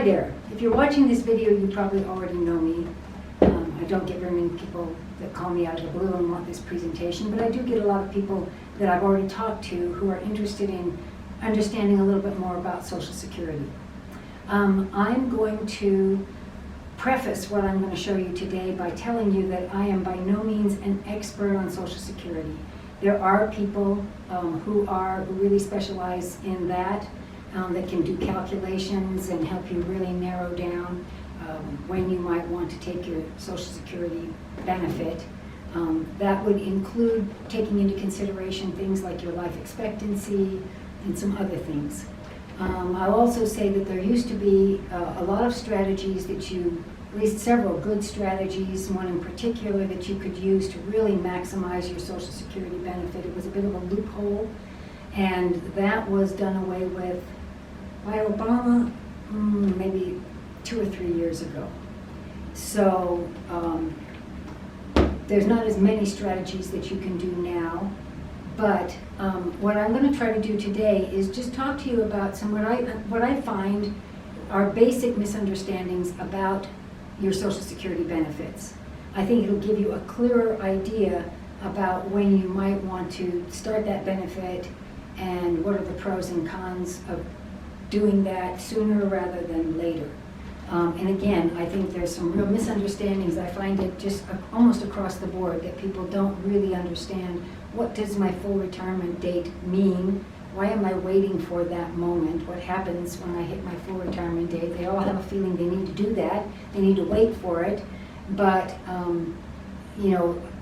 Hi there. If you're watching this video, you probably already know me. I don't get very many people that call me out of the blue and want this presentation, but I do get a lot of people that I've already talked to who are interested in understanding a little bit more about Social Security. I'm going to preface what I'm going to show you today by telling you that I am by no means an expert on Social Security. There are people who really specialize in that can do calculations and help you really narrow down when you might want to take your Social Security benefit. That would include taking into consideration things like your life expectancy and some other things. I'll also say that there used to be a lot of strategies at least several good strategies, one in particular that you could use to really maximize your Social Security benefit. It was a bit of a loophole, and that was done away with by Obama maybe 2 or 3 years ago. So there's not as many strategies that you can do now, but what I'm going to try to do today is just talk to you about what I find are basic misunderstandings about your Social Security benefits. I think it'll give you a clearer idea about when you might want to start that benefit and what are the pros and cons of doing that sooner rather than later. And again, I think there's some real misunderstandings. I find it just almost across the board that people don't really understand what does my full retirement date mean? Why am I waiting for that moment? What happens when I hit my full retirement date? They all have a feeling they need to do that. They need to wait for it. But,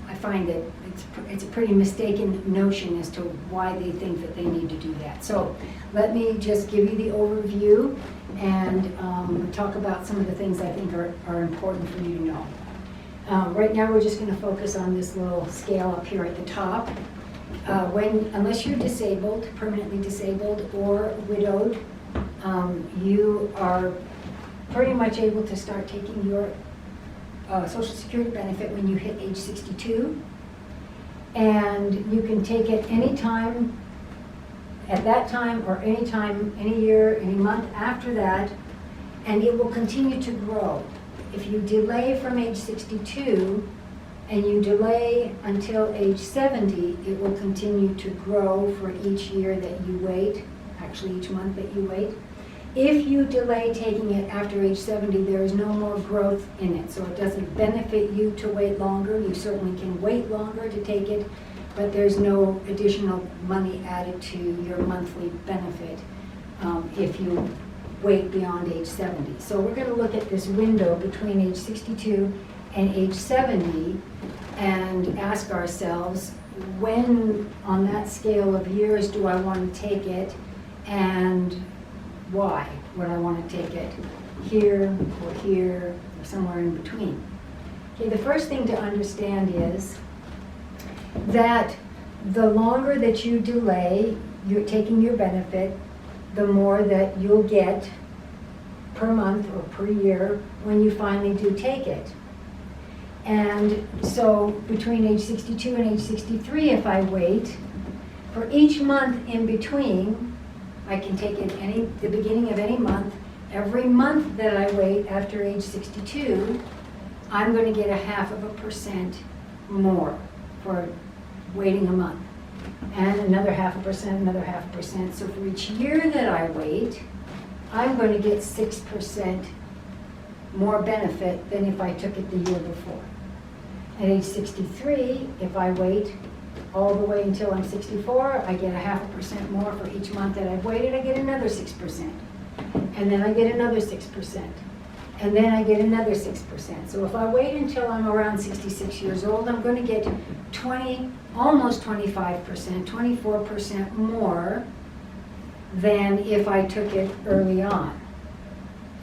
I find that it's a pretty mistaken notion as to why they think that they need to do that. So let me just give you the overview and talk about some of the things I think are important for you to know. Right now we're just going to focus on this little scale up here at the top. Unless you're disabled, permanently disabled or widowed, you are pretty much able to start taking your Social Security benefit when you hit age 62. And you can take it any time, at that time, or any time, any year, any month after that, and it will continue to grow. If you delay from age 62, and you delay until age 70, it will continue to grow for each year that you wait, actually each month that you wait. If you delay taking it after age 70, there is no more growth in it, so it doesn't benefit you to wait longer. You certainly can wait longer to take it, but there's no additional money added to your monthly benefit if you wait beyond age 70. So we're going to look at this window between age 62 and age 70 and ask ourselves, when on that scale of years do I want to take it, and why would I want to take it? Here or somewhere in between. Okay, the first thing to understand is that the longer that you delay you're taking your benefit, the more that you'll get per month or per year when you finally do take it. And so between age 62 and age 63, if I wait, for each month in between, I can take it the beginning of any month. Every month that I wait after age 62, I'm going to get 0.5% more for waiting a month. And another 0.5%, another 0.5%. So for each year that I wait, I'm going to get 6% more benefit than if I took it the year before. At age 63, if I wait all the way until I'm 64, I get 0.5% more for each month that I've waited. I get another 6%. And then I get another 6%. And then I get another 6%. So if I wait until I'm around 66 years old, I'm going to get almost 25%, 24% more than if I took it early on.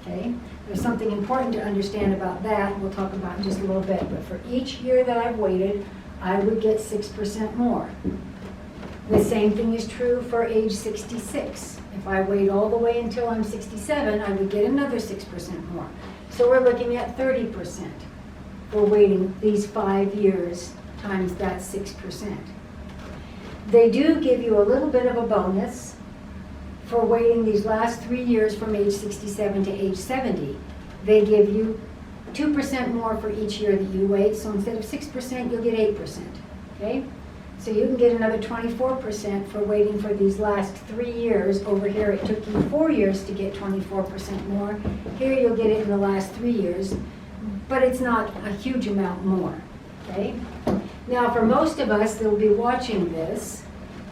Okay? There's something important to understand about that. We'll talk about in just a little bit. But for each year that I've waited, I would get 6% more. The same thing is true for age 66. If I wait all the way until I'm 67, I would get another 6% more. So we're looking at 30% for waiting these 5 years times that 6%. They do give you a little bit of a bonus for waiting these last 3 years from age 67 to age 70. They give you 2% more for each year that you wait, so instead of 6%, you'll get 8%, okay? So you can get another 24% for waiting for these last 3 years. Over here, it took you 4 years to get 24% more. Here, you'll get it in the last 3 years, but it's not a huge amount more, okay? Now, for most of us that will be watching this,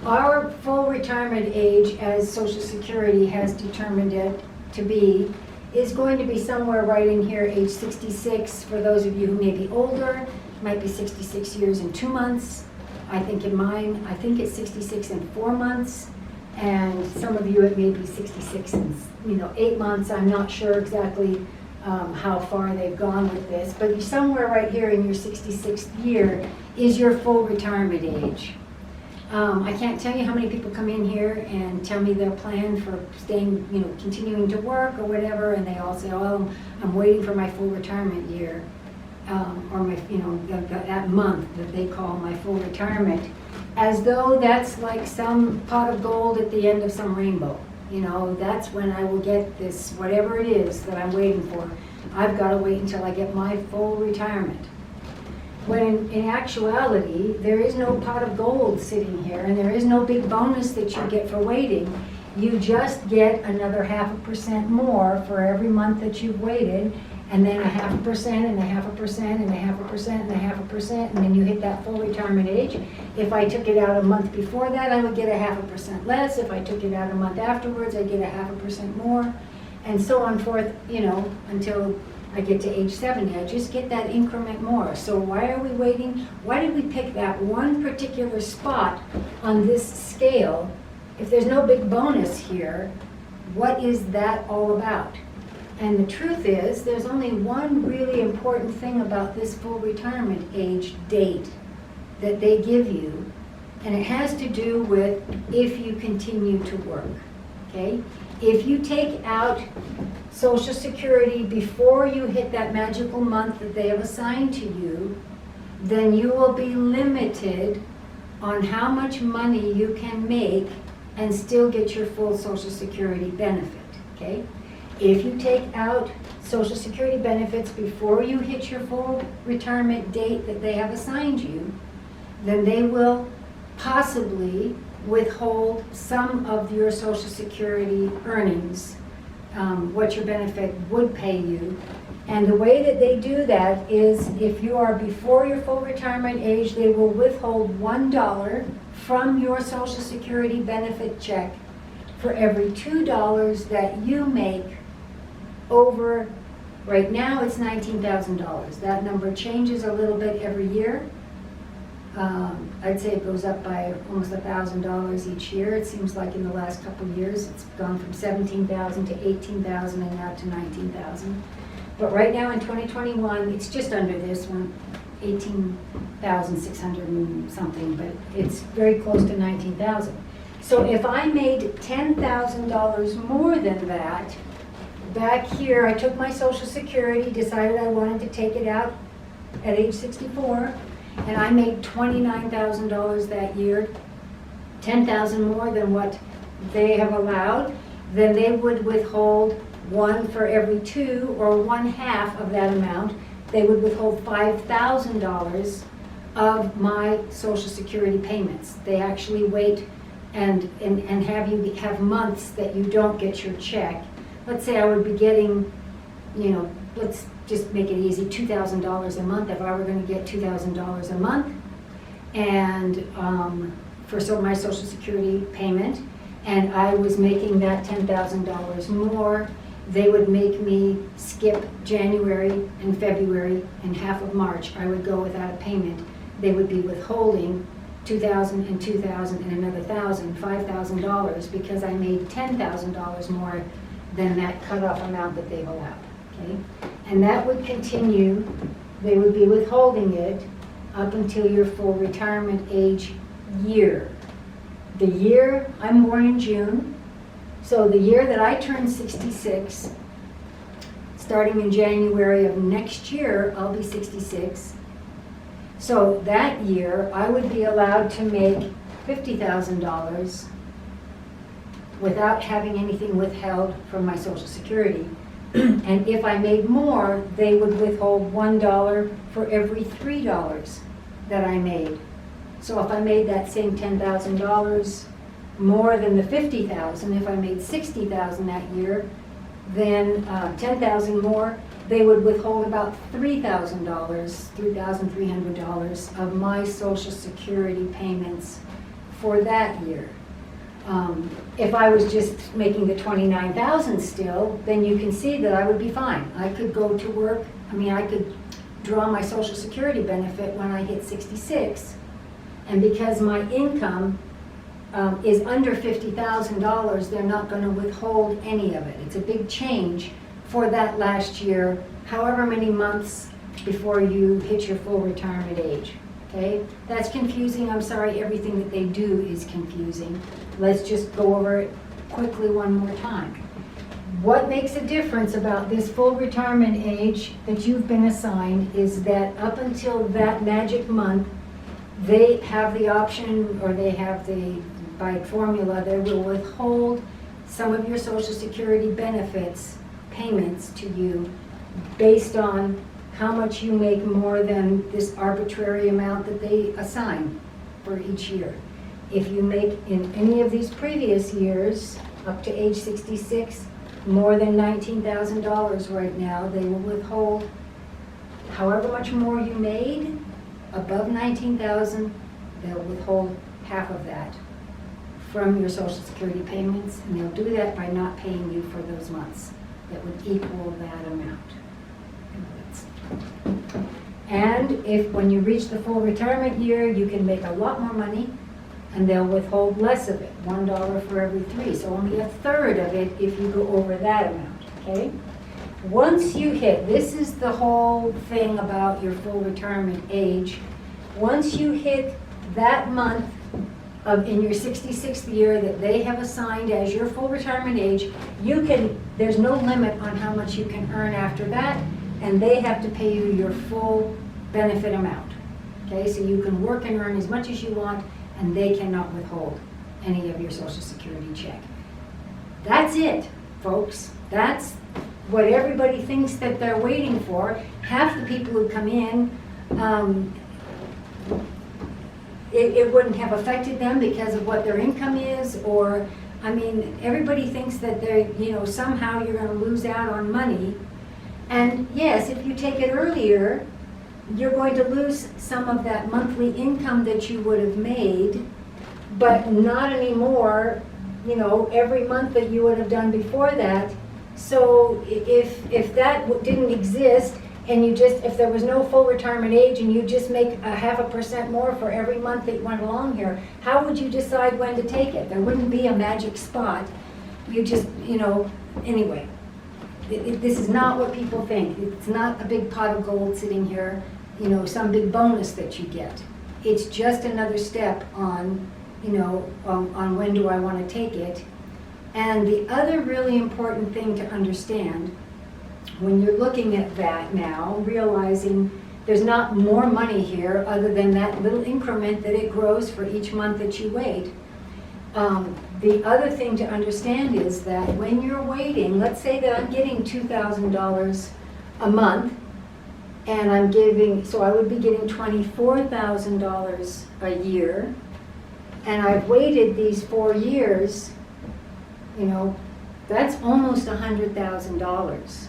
our full retirement age, as Social Security has determined it to be, is going to be somewhere right in here, age 66. For those of you who may be older, might be 66 years and 2 months. I think in mine, I think it's 66 and 4 months. And some of you, it may be 66 and 8 months. I'm not sure exactly how far they've gone with this, but somewhere right here in your 66th year is your full retirement age. I can't tell you how many people come in here and tell me their plan for staying, continuing to work or whatever, and they all say, "Oh, I'm waiting for my full retirement year," or my, that month that they call my full retirement, as though that's like some pot of gold at the end of some rainbow. That's when I will get this, whatever it is that I'm waiting for. I've got to wait until I get my full retirement. When in actuality, there is no pot of gold sitting here, and there is no big bonus that you get for waiting. You just get another 0.5% more for every month that you've waited, and then 0.5% and 0.5% and 0.5% and 0.5%, and then you hit that full retirement age. If I took it out a month before that, I would get 0.5% less. If I took it out a month afterwards, I'd get 0.5% more, and so on forth, until I get to age 70. I just get that increment more. So why are we waiting? Why did we pick that one particular spot on this scale? If there's no big bonus here, what is that all about? And the truth is, there's only one really important thing about this full retirement age date that they give you, and it has to do with if you continue to work, okay? If you take out Social Security before you hit that magical month that they have assigned to you, then you will be limited on how much money you can make and still get your full Social Security benefit, okay? If you take out Social Security benefits before you hit your full retirement date that they have assigned you, then they will possibly withhold some of your Social Security earnings, what your benefit would pay you. And the way that they do that is if you are before your full retirement age, they will withhold $1 from your Social Security benefit check for every $2 that you make over, right now it's $19,000. That number changes a little bit every year. I'd say it goes up by almost $1,000 each year. It seems like in the last couple of years it's gone from 17,000 to 18,000 and now to 19,000. But right now in 2021, it's just under this one, 18,600 and something, but it's very close to 19,000. So if I made $10,000 more than that, back here I took my Social Security, decided I wanted to take it out at age 64, and I made $29,000 that year, $10,000 more than what they have allowed, then they would withhold one for every two, or 1/2 of that amount. They would withhold $5,000 of my Social Security payments. They actually wait and have you have months that you don't get your check. Let's say I would be getting, let's just make it easy, $2,000 a month. If I were going to get $2,000 a month, and for my Social Security payment, and I was making that $10,000 more, they would make me skip January and February and half of March. I would go without a payment. They would be withholding $2,000 and $2,000 and another $1,000, $5,000, because I made $10,000 more than that cutoff amount that they've allowed. Okay? And that would continue. They would be withholding it up until your full retirement age year. The year, I'm born in June, so the year that I turn 66, starting in January of next year, I'll be 66. So that year, I would be allowed to make $50,000 without having anything withheld from my Social Security. And if I made more, they would withhold $1 for every $3 that I made. So if I made that same $10,000 more than the $50,000, if I made $60,000 that year, then $10,000 more, they would withhold about $3,000, $3,300 of my Social Security payments for that year. If I was just making the $29,000 still, then you can see that I would be fine. I could go to work, I could draw my Social Security benefit when I hit 66, and because my income is under $50,000, they're not going to withhold any of it. It's a big change for that last year, however many months before you hit your full retirement age. Okay? That's confusing. I'm sorry, everything that they do is confusing. Let's just go over it quickly one more time. What makes a difference about this full retirement age that you've been assigned is that up until that magic month, they have the option, or they have the, by formula, they will withhold some of your Social Security benefits, payments to you, based on how much you make more than this arbitrary amount that they assign for each year. If you make in any of these previous years, up to age 66, more than $19,000 right now, they will withhold however much more you made, above $19,000, they'll withhold half of that from your Social Security payments, and they'll do that by not paying you for those months. That would equal that amount. And if when you reach the full retirement year, you can make a lot more money, and they'll withhold less of it, $1 for every 3, so only a third of it if you go over that amount, okay? Once you hit, this is the whole thing about your full retirement age, once you hit that month in your 66th year that they have assigned as your full retirement age, there's no limit on how much you can earn after that, and they have to pay you your full benefit amount. Okay, so you can work and earn as much as you want, and they cannot withhold any of your Social Security check. That's it, folks. That's what everybody thinks that they're waiting for. Half the people who come in, it wouldn't have affected them because of what their income is, or, everybody thinks that they're, somehow you're going to lose out on money. And yes, if you take it earlier, you're going to lose some of that monthly income that you would have made, but not anymore, every month that you would have done before that. So if that didn't exist, and if there was no full retirement age and you just make 0.5% more for every month that went along here, how would you decide when to take it? There wouldn't be a magic spot. You just, anyway. This is not what people think. It's not a big pot of gold sitting here, some big bonus that you get. It's just another step on, on when do I want to take it. And the other really important thing to understand when you're looking at that now, realizing there's not more money here other than that little increment that it grows for each month that you wait. The other thing to understand is that when you're waiting, let's say that I'm getting $2,000 a month, and so I would be getting $24,000 a year, and I've waited these 4 years, that's almost $100,000.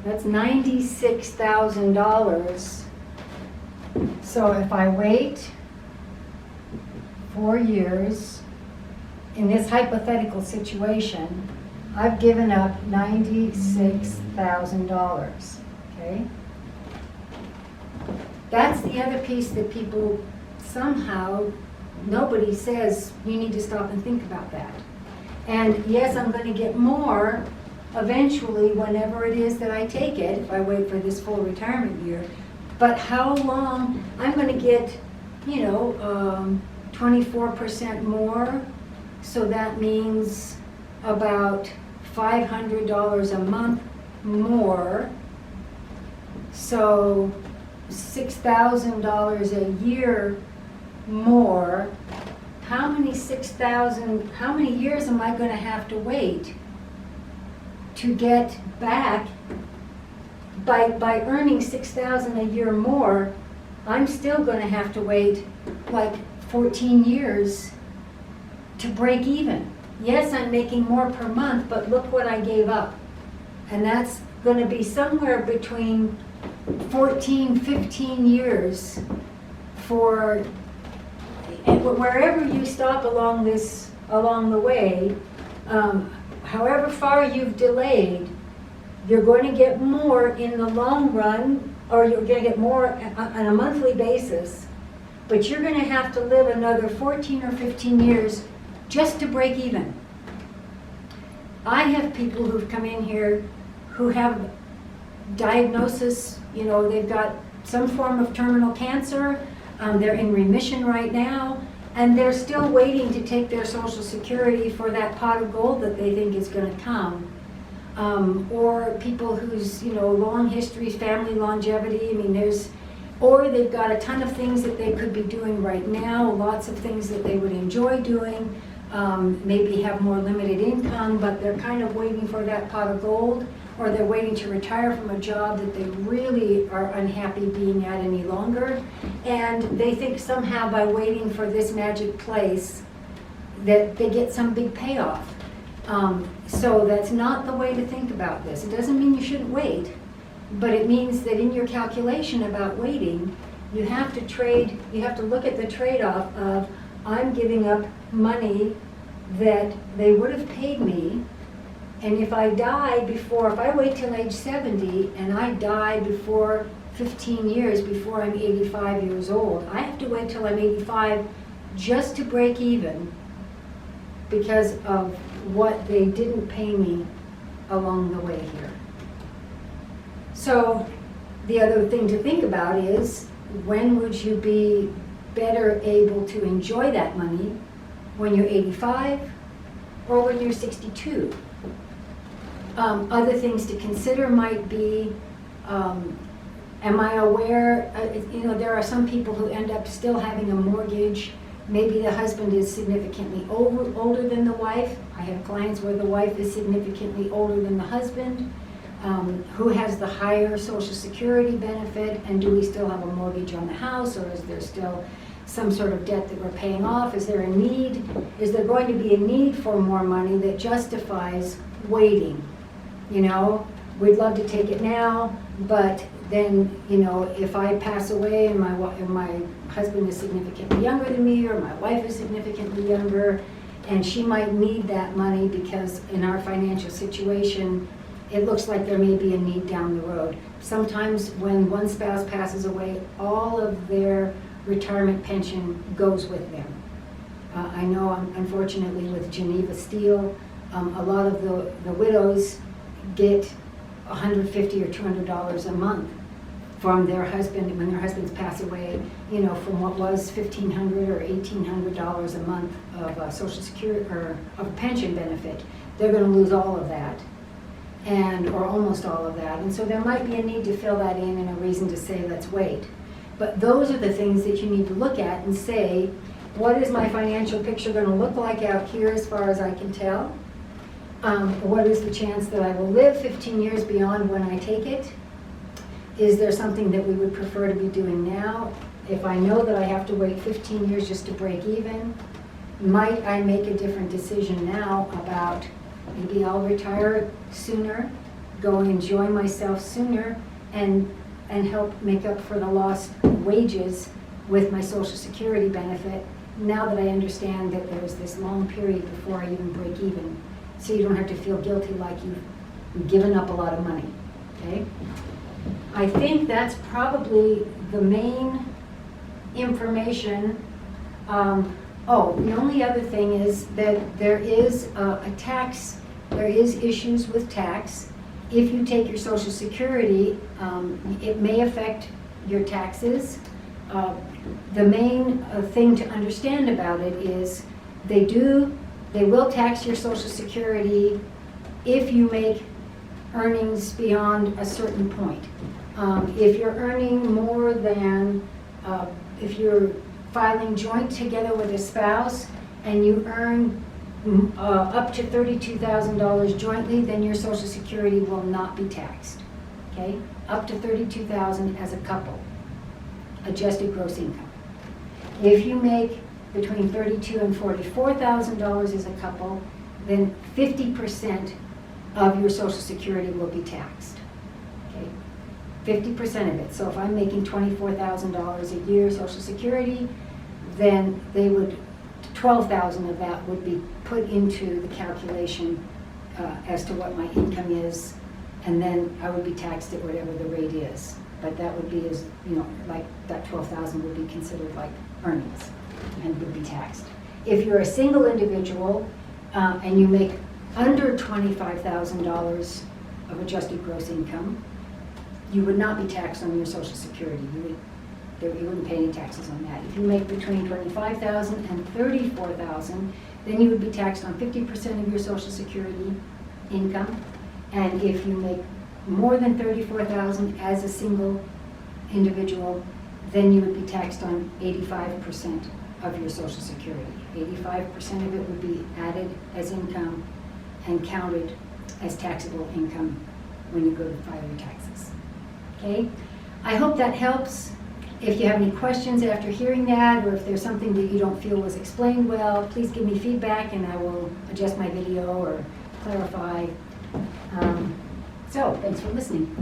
That's $96,000. So if I wait 4 years, in this hypothetical situation, I've given up $96,000, okay? That's the other piece that people somehow, nobody says, you need to stop and think about that. And yes, I'm going to get more eventually whenever it is that I take it, if I wait for this full retirement year. But how long? I'm going to get, 24% more. So that means about $500 a month more. So $6,000 a year more how many years am I going to have to wait to get back by earning $6,000 a year more? I'm still going to have to wait like 14 years to break even. Yes, I'm making more per month, but look what I gave up. And that's going to be somewhere between 14, 15 years for wherever you stop along the way. However far you've delayed, you're going to get more in the long run, or you're going to get more on a monthly basis, but you're going to have to live another 14 or 15 years just to break even. I have people who've come in here who have diagnosis, they've got some form of terminal cancer, they're in remission right now, and they're still waiting to take their Social Security for that pot of gold that they think is going to come. Or people whose, long histories, family longevity, or they've got a ton of things that they could be doing right now, lots of things that they would enjoy doing, maybe have more limited income, but they're kind of waiting for that pot of gold, or they're waiting to retire from a job that they really are unhappy being at any longer, and they think somehow by waiting for this magic place that they get some big payoff. So that's not the way to think about this. It doesn't mean you shouldn't wait, but it means that in your calculation about waiting, you have to look at the trade-off of, I'm giving up money that they would have paid me, and if I wait till age 70 and I die before 15 years before I'm 85 years old, I have to wait till I'm 85 just to break even because of what they didn't pay me along the way here. So the other thing to think about is, when would you be better able to enjoy that money? When you're 85 or when you're 62? Other things to consider might be, am I aware, there are some people who end up still having a mortgage. Maybe the husband is significantly older than the wife. I have clients where the wife is significantly older than the husband. Who has the higher Social Security benefit, and do we still have a mortgage on the house, or is there still some sort of debt that we're paying off? Is there a need? Is there going to be a need for more money that justifies waiting? We'd love to take it now, but then, if I pass away and my husband is significantly younger than me, or my wife is significantly younger, and she might need that money because in our financial situation, it looks like there may be a need down the road. Sometimes when one spouse passes away, all of their retirement pension goes with them. I know, unfortunately, with Geneva Steel, a lot of the widows get $150 or $200 a month from their husband when their husbands pass away, from what was $1,500 or $1,800 a month of Social Security or of pension benefit. They're going to lose all of that, or almost all of that. And so there might be a need to fill that in and a reason to say, let's wait. But those are the things that you need to look at and say, what is my financial picture going to look like out here as far as I can tell? What is the chance that I will live 15 years beyond when I take it? Is there something that we would prefer to be doing now? If I know that I have to wait 15 years just to break even, might I make a different decision now about maybe I'll retire sooner, go and enjoy myself sooner, and help make up for the lost wages with my Social Security benefit, now that I understand that there's this long period before I even break even. So you don't have to feel guilty like you've given up a lot of money, okay? I think that's probably the main information. The only other thing is that there is there is issues with tax. If you take your Social Security, it may affect your taxes. The main thing to understand about it is they will tax your Social Security if you make earnings beyond a certain point. If you're earning more than, if you're filing joint together with a spouse, and you earn up to $32,000 jointly, then your Social Security will not be taxed. Okay? Up to $32,000 as a couple, adjusted gross income. If you make between $32,000 and $44,000 as a couple, then 50% of your Social Security will be taxed. Okay? 50% of it. So if I'm making $24,000 a year Social Security, then they would, 12,000 of that would be put into the calculation as to what my income is, and then I would be taxed at whatever the rate is. But that would be, as you know, like that 12,000 would be considered like earnings and would be taxed. If you're a single individual and you make under $25,000 of adjusted gross income, you would not be taxed on your Social Security. You wouldn't pay any taxes on that. If you make between $25,000 and $34,000, then you would be taxed on 50% of your Social Security income. And if you make more than $34,000 as a single individual, then you would be taxed on 85% of your Social Security. 85% of it would be added as income and counted as taxable income when you go to file your taxes. Okay? I hope that helps. If you have any questions after hearing that, or if there's something that you don't feel was explained well, please give me feedback and I will adjust my video or clarify. So, thanks for listening.